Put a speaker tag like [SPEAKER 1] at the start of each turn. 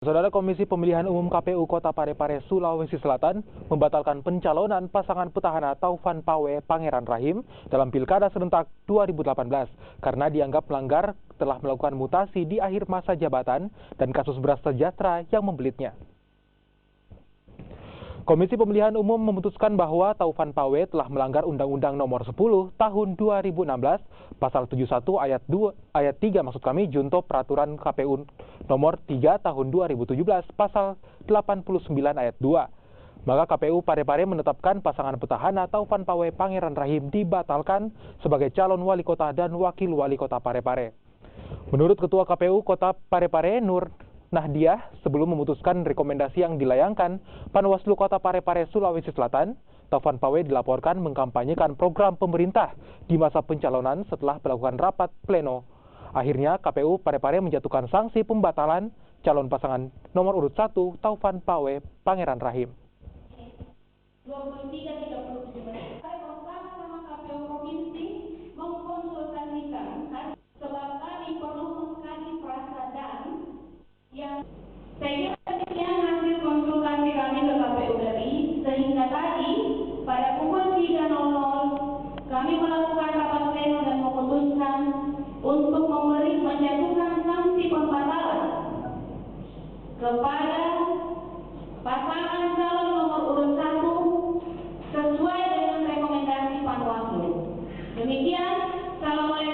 [SPEAKER 1] Saudara, Komisi Pemilihan Umum KPU Kota Parepare, Sulawesi Selatan membatalkan pencalonan pasangan petahana Taufan Pawe Pangeran Rahim dalam Pilkada Serentak 2018 karena dianggap melanggar telah melakukan mutasi di akhir masa jabatan dan kasus beras sejahtera yang membelitnya. Komisi Pemilihan Umum memutuskan bahwa Taufan Pawe telah melanggar Undang-Undang Nomor 10 Tahun 2016, Pasal 71 ayat 3 junto Peraturan KPU Nomor 3 Tahun 2017, Pasal 89 ayat 2. Maka KPU Parepare menetapkan pasangan petahana Taufan Pawe Pangeran Rahim dibatalkan sebagai calon wali kota dan wakil wali kota Parepare. Menurut Ketua KPU Kota Parepare, Nur Nahdiah, sebelum memutuskan rekomendasi yang dilayangkan Panwaslu Kota Parepare, Sulawesi Selatan, Taufan Pawe dilaporkan mengkampanyekan program pemerintah di masa pencalonan setelah melakukan rapat pleno. Akhirnya KPU Parepare menjatuhkan sanksi pembatalan calon pasangan nomor urut 1 Taufan Pawe Pangeran Rahim.
[SPEAKER 2] 23.37 menit. Saya bersama KPU Provinsi mengkonsultasikan sebab kami perlu mengkaji perasaan yang saya kira demikian hasil konsultasi kami ke KPU RI, sehingga tadi pada pukul 3.00 kami melakukan rapat pleno dan memutuskan untuk menjatuhkan sanksi pembatalan kepada pasangan calon nomor urut 1 sesuai dengan rekomendasi Panwaslu. Demikian, Assalamualaikum.